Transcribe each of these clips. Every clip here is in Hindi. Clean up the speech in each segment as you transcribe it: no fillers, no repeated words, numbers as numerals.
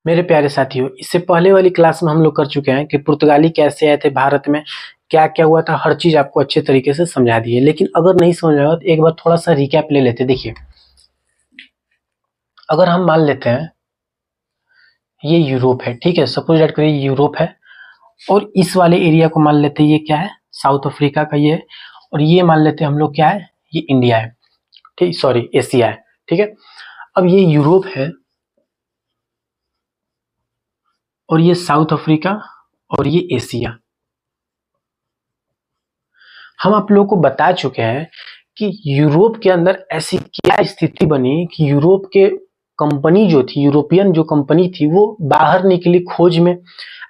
मेरे प्यारे साथियों, इससे पहले वाली क्लास में हम लोग कर चुके हैं कि पुर्तगाली कैसे आए थे भारत में, क्या क्या हुआ था, हर चीज आपको अच्छे तरीके से समझा दी है। लेकिन अगर नहीं समझ आया तो एक बार थोड़ा सा रिकैप ले लेते। देखिए, अगर हम मान लेते हैं ये यूरोप है, ठीक है, सपोज दैट करिए यूरोप है, और इस वाले एरिया को मान लेते हैं ये क्या है, साउथ अफ्रीका का ये है, और ये मान लेते हैं हम लोग क्या है, ये इंडिया है, ठीक, सॉरी एशिया है, ठीक है। अब ये यूरोप है और ये साउथ अफ्रीका और ये एशिया। हम आप लोगों को बता चुके हैं कि यूरोप के अंदर ऐसी क्या स्थिति बनी कि यूरोप के कंपनी जो थी, यूरोपियन जो कंपनी थी, वो बाहर निकली खोज में।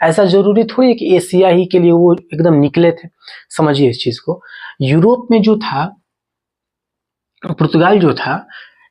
ऐसा जरूरी थोड़ी है कि एशिया ही के लिए वो एकदम निकले थे। समझिए इस चीज को। यूरोप में जो था, पुर्तगाल जो था,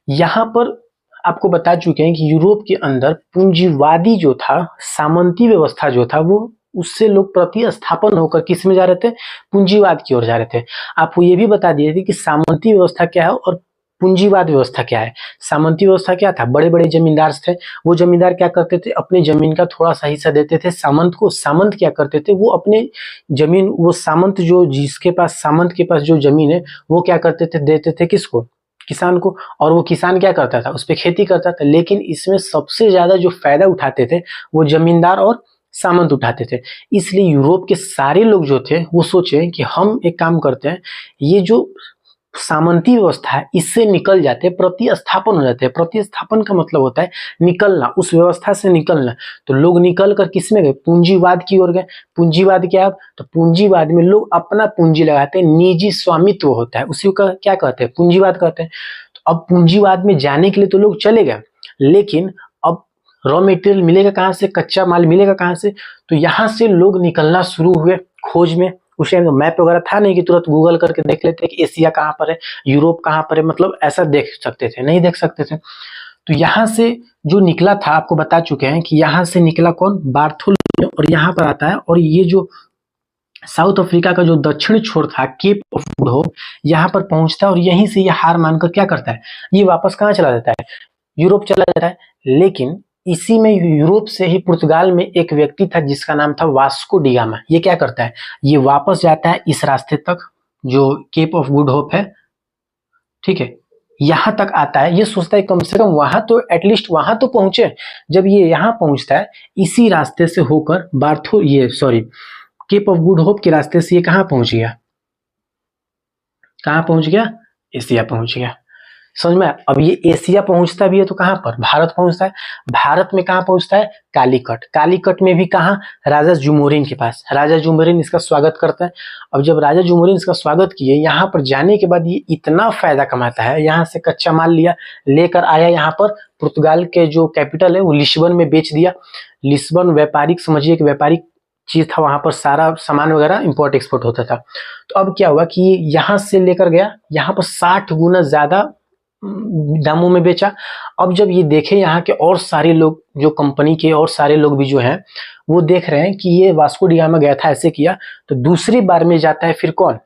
यहाँ पर आपको बता चुके हैं कि यूरोप के अंदर पूंजीवादी जो था, सामंती व्यवस्था जो था, वो उससे लोग प्रतिस्थापन होकर किस में जा रहे थे, पूंजीवाद की ओर जा रहे थे। आपको ये भी बता दिए थे कि सामंती व्यवस्था क्या है और पूंजीवाद व्यवस्था क्या है। सामंती व्यवस्था क्या था, बड़े बड़े जमींदार थे, वो जमींदार क्या करते थे, अपने जमीन का थोड़ा सा हिस्सा देते थे सामंत को। सामंत क्या करते थे, वो अपने जमीन, वो सामंत जो जिसके पास, सामंत के पास जो जमीन है, वो क्या करते थे, देते थे किसको, किसान को। और वो किसान क्या करता था, उस पर खेती करता था। लेकिन इसमें सबसे ज्यादा जो फायदा उठाते थे वो जमींदार और सामंत उठाते थे। इसलिए यूरोप के सारे लोग जो थे वो सोचे कि हम एक काम करते हैं, ये जो सामंती व्यवस्था है इससे निकल जाते हैं, प्रतिस्थापन हो जाते हैं। प्रतिस्थापन का मतलब होता है निकलना, उस व्यवस्था से निकलना। तो लोग निकल कर किस में गए, पूंजीवाद की ओर गए। पूंजीवाद क्या है, तो पूंजीवाद में लोग अपना पूंजी लगाते हैं, निजी स्वामित्व होता है, उसी का क्या कहते हैं, पूंजीवाद कहते हैं। तो अब पूंजीवाद में जाने के लिए तो लोग चले गए, लेकिन अब रॉ मेटेरियल मिलेगा कहाँ से, कच्चा माल मिलेगा कहाँ से, तो यहाँ से लोग निकलना शुरू हुए खोज में। उस टाइम तो मैप वगैरह था नहीं कि तुरंत गूगल करके देख लेते कि एशिया कहाँ पर है, यूरोप कहाँ पर है, मतलब ऐसा देख सकते थे, नहीं देख सकते थे। तो यहाँ से जो निकला था, आपको बता चुके हैं कि यहाँ से निकला कौन, बार्थोलोमेव, और यहाँ पर आता है। और ये जो साउथ अफ्रीका का जो दक्षिण छोर था, केप ऑफ गुड होप, यहाँ पर पहुंचता है, और यहीं से ये हार मानकर क्या करता है, ये वापस कहाँ चला जाता है, यूरोप चला जाता है। लेकिन इसी में यूरोप से ही पुर्तगाल में एक व्यक्ति था जिसका नाम था वास्को डी गामा। ये क्या करता है, ये वापस जाता है इस रास्ते तक जो केप ऑफ गुड होप है, ठीक है, यहां तक आता है। ये सोचता है कम से कम वहां तो, एटलीस्ट वहां तो पहुंचे। जब ये यहां पहुंचता है, इसी रास्ते से होकर केप ऑफ गुड होप के रास्ते से ये कहां पहुंच गया, कहां पहुंच गया, एशिया पहुंच गया। समझ में आया? अब ये एशिया पहुंचता भी है तो कहां पर, भारत पहुंचता है। भारत में कहां पहुंचता है, कालीकट। कालीकट में भी कहां, राजा जुमोरिन के पास। राजा जुमोरिन इसका स्वागत करता है। अब जब राजा जुमोरिन इसका स्वागत किए, यहाँ पर जाने के बाद ये इतना फायदा कमाता है, यहाँ से कच्चा माल लिया, लेकर आया यहाँ पर, पुर्तगाल के जो कैपिटल है वो लिस्बन में बेच दिया। लिस्बन व्यापारिक, समझिए कि व्यापारिक चीज था, वहां पर सारा सामान वगैरह इंपोर्ट एक्सपोर्ट होता था। तो अब क्या हुआ कि यहाँ से लेकर गया, यहाँ पर 60 गुना ज्यादा दामों में बेचा। अब जब ये देखे यहाँ के और सारे लोग, जो कंपनी के और सारे लोग भी जो हैं, वो देख रहे हैं कि ये वास्को डी गामा गया था, ऐसे किया, तो दूसरी बार में जाता है फिर कौन,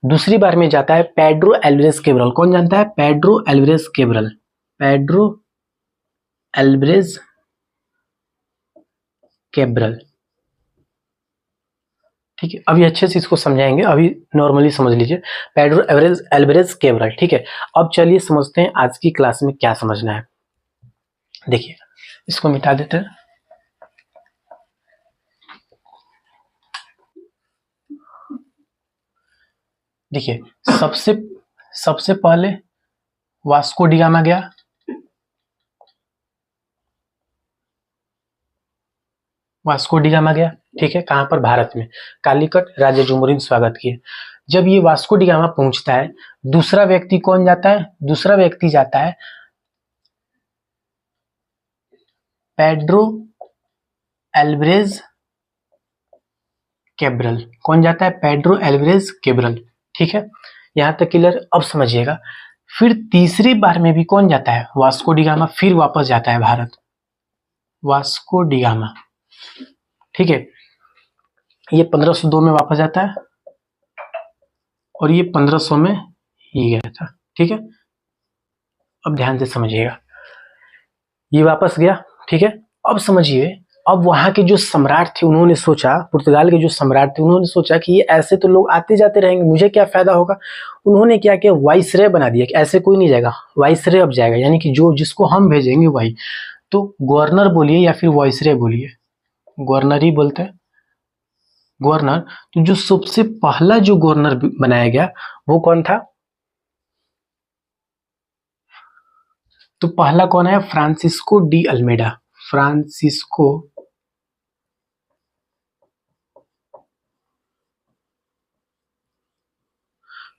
दूसरी बार में जाता है पेड्रो एल्वारेज कैब्रल। कौन जानता है, Pedro Alvarez Cabral, Pedro Alvarez Cabral, ठीक है। अभी अच्छे से इसको समझाएंगे, अभी नॉर्मली समझ लीजिए, पेड्रो एल्वारेज कैब्रल, ठीक है। अब चलिए समझते हैं आज की क्लास में क्या समझना है। देखिए, इसको मिटा देते हैं। देखिए, सबसे पहले वास्को डी गामा गया, वास्को डी गामा गया, ठीक है, कहां पर, भारत में, कालीकट। राजा जुमोरिन स्वागत किए। जब ये वास्को डी गामा पहुंचता है, दूसरा व्यक्ति कौन जाता है, दूसरा व्यक्ति जाता है पेड्रो एल्वारेज कैब्रल। कौन जाता है, पेड्रो एल्वारेज कैब्रल, ठीक है, यहां तक क्लियर। अब समझिएगा, फिर तीसरी बार में भी कौन जाता है, वास्को डी गामा, फिर वापस जाता है भारत, वास्को डी गामा, ठीक है। ये 1502 में वापस जाता है, और ये 1500 में ही गया था, ठीक है। अब ध्यान से समझिएगा, ये वापस गया, ठीक है, अब समझिए, अब वहां के जो सम्राट थे उन्होंने सोचा, पुर्तगाल के जो सम्राट थे उन्होंने सोचा कि ये ऐसे तो लोग आते जाते रहेंगे, मुझे क्या फायदा होगा। उन्होंने क्या किया, वाइसरॉय बना दिया कि ऐसे कोई नहीं जाएगा, वाइसरॉय अब जाएगा, यानी कि जो जिसको हम भेजेंगे वही। तो गवर्नर बोलिए या फिर वाइसरॉय बोलिए, गवर्नर ही बोलते हैं, गवर्नर। तो जो सबसे पहला जो गवर्नर बनाया गया वो कौन था, तो पहला कौन है, फ्रांसिस्को डी अल्मेडा। फ्रांसिस्को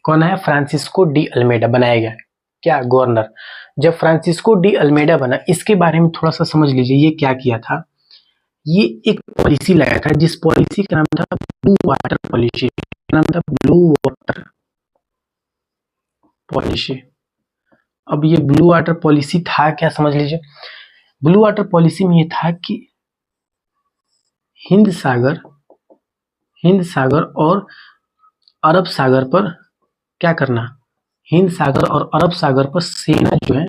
कौन है, फ्रांसिस्को डी अल्मेडा बनाया गया क्या, गवर्नर। जब फ्रांसिस्को डी अल्मेडा बना, इसके बारे में थोड़ा सा समझ लीजिए, ये क्या किया था, ये एक पॉलिसी लगाया था, जिस पॉलिसी का नाम था ब्लू वाटर पॉलिसी, नाम था ब्लू वाटर पॉलिसी। अब ये ब्लू वाटर पॉलिसी था क्या, समझ लीजिए। ब्लू वाटर पॉलिसी में ये था कि हिंद सागर और अरब सागर पर क्या करना, हिंद सागर और अरब सागर पर सेना जो है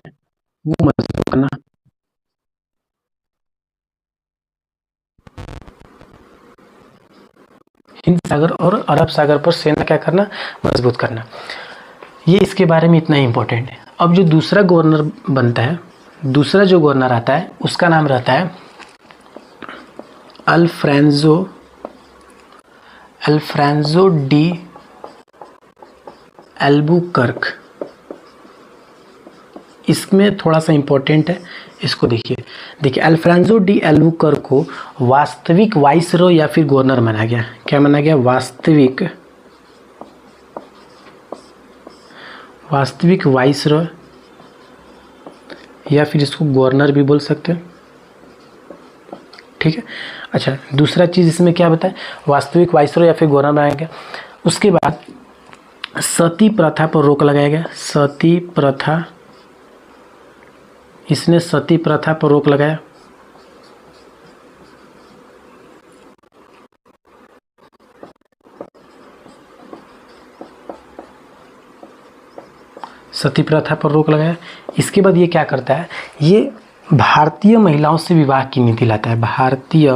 वो मजबूत करना। हिंद सागर और अरब सागर पर सेना क्या करना, मजबूत करना। ये इसके बारे में इतना इंपॉर्टेंट है। अब जो दूसरा गवर्नर बनता है, दूसरा जो गवर्नर आता है उसका नाम रहता है अल्फ्रांसो डी एल्बुकर्क। इसमें थोड़ा सा इंपॉर्टेंट है, इसको देखिए अल्फ्रांसो डी एल्बुकर्क को वास्तविक वाइसरॉय या फिर गवर्नर माना गया। क्या माना गया, वास्तविक वाइसरॉय, या फिर इसको गवर्नर भी बोल सकते हैं, ठीक है। अच्छा, दूसरा चीज इसमें क्या बताए, वास्तविक वाइसरॉय या फिर गवर्नर बनाया गया। उसके बाद सती प्रथा पर रोक लगाया गया। सती प्रथा, इसने सती प्रथा पर रोक लगाया। सती प्रथा पर रोक लगाया। इसके बाद ये क्या करता है, ये भारतीय महिलाओं से विवाह की नीति लाता है। भारतीय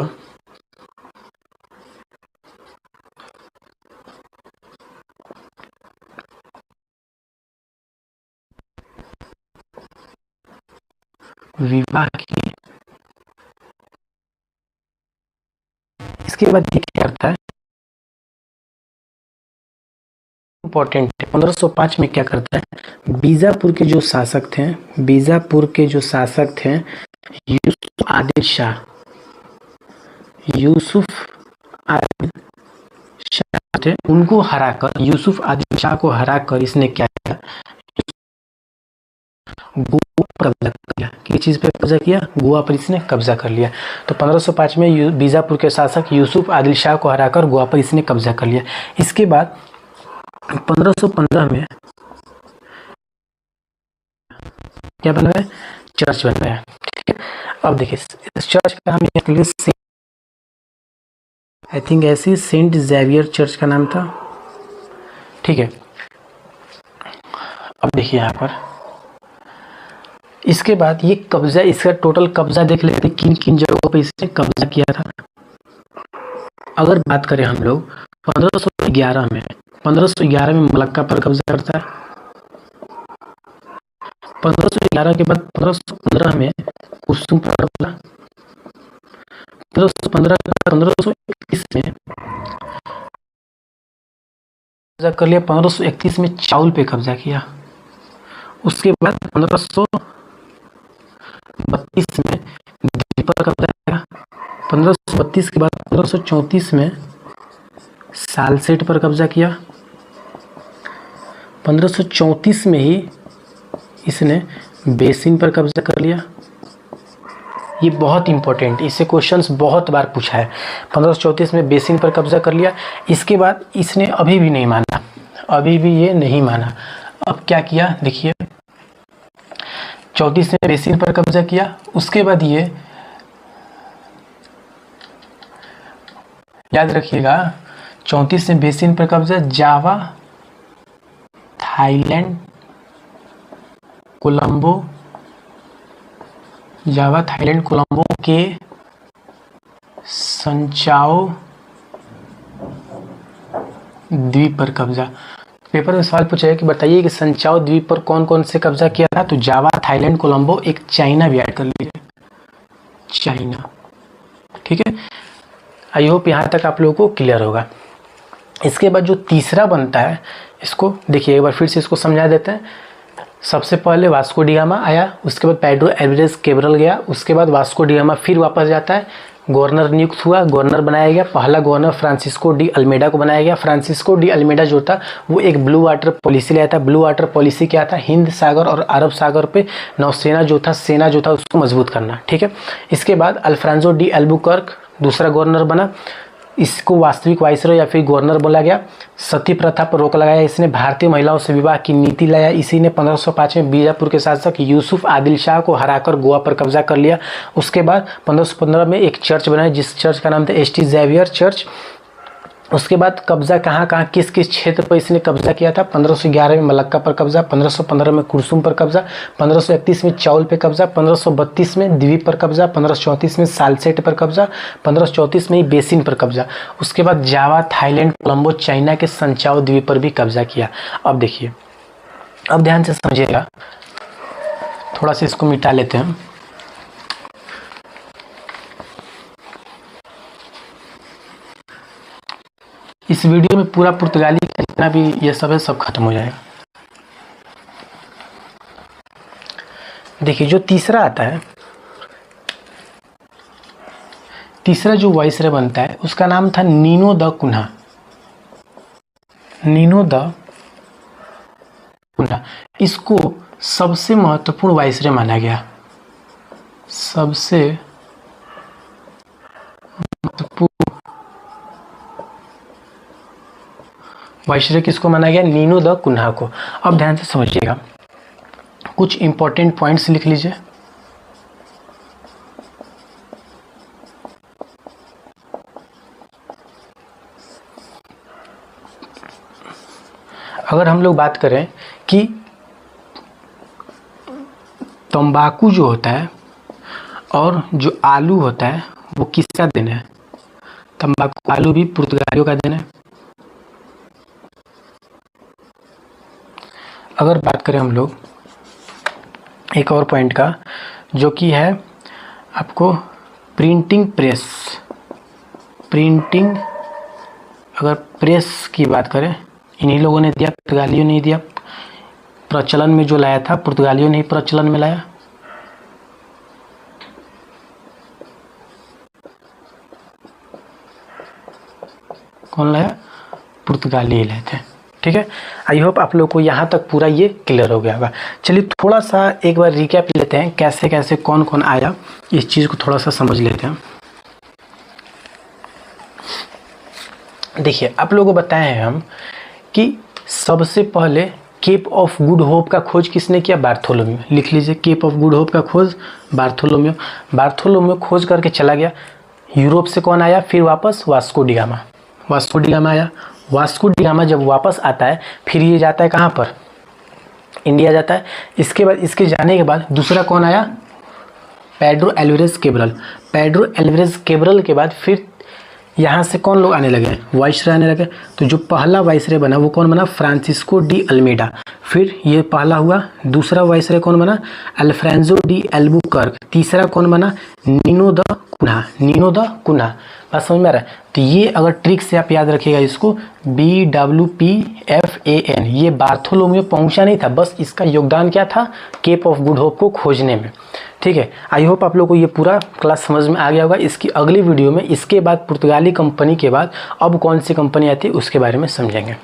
विवाह की, इसके बाद ये क्या करता है, इंपॉर्टेंट है, 1505 में क्या करता है, बीजापुर के जो शासक थे, यूसुफ आदिल शाह थे, उनको हराकर, यूसुफ आदिल शाह को हराकर इसने क्या किया, गोवा पर कब्जा कर लिया। किस चीज पे कब्जा किया, गोवा पर इसने कब्जा कर लिया। तो 1505 में बीजापुर के शासक यूसुफ आदिल शाह को हराकर गोवा पर इसने कब्जा कर लिया। इसके बाद 1515 में क्या बनवाया, चर्च बनवाया। ठीक है, अब देखिए इस चर्च का हम आई थिंक ऐसी सेंट जेवियर चर्च का नाम था। ठीक है, अब देखिए यहाँ पर, इसके बाद ये कब्जा, इसका टोटल कब्जा देख लेते हैं, किन किन जगहों पे इसने कब्जा किया था। अगर बात करें हम लोग 1511 में मलक्का पर कब्जा करता है। 1511 के बाद 1515 में कुसुम पर कब्जा, 1531 में कब्जा कर लिया, 1531 में चाउल पे कब्जा किया। उसके बाद 1532 में दिल्ली पर कब्जा किया। 1532 के बाद 1534 में सालसेट पर कब्जा किया। 1534 में ही इसने बेसिन पर कब्जा कर लिया। ये बहुत इंपॉर्टेंट, इससे क्वेश्चंस बहुत बार पूछा है। 1534 में बेसिन पर कब्जा कर लिया। इसके बाद इसने अभी भी नहीं माना, अभी भी ये नहीं माना। अब क्या किया देखिए, 34 में बेसिन पर कब्जा किया। उसके बाद ये याद रखिएगा, 34 में बेसिन पर कब्जा, जावा, थाईलैंड, कोलंबो के संचाओ द्वीप पर कब्जा। पेपर में सवाल पूछा है कि बताइए कि संचाओ द्वीप पर कौन कौन से कब्जा किया था। तो जावा, थाईलैंड, कोलंबो, एक चाइना भी ऐड कर लीजिए, चाइना। ठीक है, आई होप यहाँ तक आप लोगों को क्लियर होगा। इसके बाद जो तीसरा बनता है, इसको देखिए एक बार फिर से इसको समझा देते हैं। सबसे पहले वास्को डी गामा आया, उसके बाद पेड्रो एल्वारेज कैब्रल गया, उसके बाद वास्को डी गामा फिर वापस जाता है, गवर्नर नियुक्त हुआ, गवर्नर बनाया गया। पहला गवर्नर फ्रांसिस्को डी अल्मेडा को बनाया गया। फ्रांसिस्को डी अल्मेडा जो था वो एक ब्लू वाटर पॉलिसी लाया था। ब्लू वाटर पॉलिसी क्या था, हिंद सागर और अरब सागर पे नौसेना जो था, सेना जो था उसको मजबूत करना। ठीक है, इसके बाद अल्फ्रांसो डी एल्बुकर्क दूसरा गवर्नर बना, इसको वास्तविक वाइसरॉय या फिर गवर्नर बोला गया। सती प्रथा पर रोक लगाया इसने, भारतीय महिलाओं से विवाह की नीति लाया इसी ने। 1505 में बीजापुर के शासक यूसुफ आदिल शाह को हराकर गोवा पर कब्जा कर लिया। उसके बाद 1515 में एक चर्च बनाया जिस चर्च का नाम था एसटी ज़ेवियर चर्च। उसके बाद कब्जा कहाँ कहाँ किस किस क्षेत्र पर इसने कब्जा किया था। 1511 में मलक्का पर कब्जा, 1515 में कुरसुम पर कब्जा, 1531 में चाउल पे कब्जा, 1532 में द्वीप पर कब्जा, 1534 में सालसेट पर कब्जा, 1534 में ही बेसिन पर कब्जा। उसके बाद जावा, थाईलैंड, कोलंबो, चाइना के संचाओ द्वीप पर भी कब्जा किया। अब देखिए, अब ध्यान से समझिएगा, थोड़ा सा इसको मिटा लेते हैं। इस वीडियो में पूरा पुर्तगाली का जितना भी ये सब है सब खत्म हो जाएगा। देखिए जो तीसरा आता है, तीसरा जो वाइसरॉय बनता है उसका नाम था Nuno da Cunha. Nuno da Cunha, इसको सबसे महत्वपूर्ण वाइसरॉय माना गया। सबसे महत्वपूर्ण वाइसरॉय किसको माना गया, नीनो द कुन्हा को। अब ध्यान से समझिएगा, कुछ इंपॉर्टेंट पॉइंट्स लिख लीजिए। अगर हम लोग बात करें कि तंबाकू जो होता है और जो आलू होता है वो किसका देन है, तंबाकू आलू भी पुर्तगालियों का देन है। अगर बात करें हम लोग एक और पॉइंट का, जो कि है आपको प्रिंटिंग प्रेस। प्रिंटिंग, अगर प्रेस की बात करें, इन्हीं लोगों ने दिया, पुर्तगालियों ने दिया। प्रचलन में जो लाया था पुर्तगालियों ने ही प्रचलन में लाया। कौन लाया, पुर्तगाली लाए थे। ठीक है, आई होप आप लोग को यहाँ तक पूरा ये क्लियर हो गया होगा। चलिए थोड़ा सा एक बार रिकैप लेते हैं, कैसे कैसे कौन कौन आया, इस चीज़ को थोड़ा सा समझ लेते हैं। देखिए आप लोगों को बताए हैं हम कि सबसे पहले केप ऑफ गुड होप का खोज किसने किया, बार्थोलोम्यू। लिख लीजिए, केप ऑफ गुड होप का खोज बार्थोलोम्यू। बार्थोलोम्यू खोज करके चला गया। यूरोप से कौन आया फिर वापस, Vasco D gamma. Vasco D gamma आया। वास्को डी गामा जब वापस आता है फिर ये जाता है कहाँ पर, इंडिया जाता है। इसके बाद, इसके जाने के बाद दूसरा कौन आया, Pedro Alvarez Cabral. Pedro Alvarez Cabral के बाद फिर यहाँ से कौन लोग आने लगे, वाइसरॉय आने लगे। तो जो पहला वाइसरॉय बना वो कौन बना, फ्रांसिस्को डी अल्मेडा। फिर ये पहला हुआ। दूसरा वाइसरॉय कौन बना, अल्फ्रांसो डी एल्बुकर्क। तीसरा कौन बना, Nuno da Cunha. Nuno da Cunha, बात समझ में आ रहा है। तो ये अगर ट्रिक से आप याद रखिएगा इसको, BWPFAN। ये बार्थोलोम्यू पहुंचा नहीं था, बस इसका योगदान क्या था, केप ऑफ गुड होप को खोजने में। ठीक है, आई होप आप लोग को ये पूरा क्लास समझ में आ गया होगा। इसकी अगली वीडियो में इसके बाद पुर्तगाली कंपनी के बाद अब कौन सी कंपनी आती है उसके बारे में समझेंगे।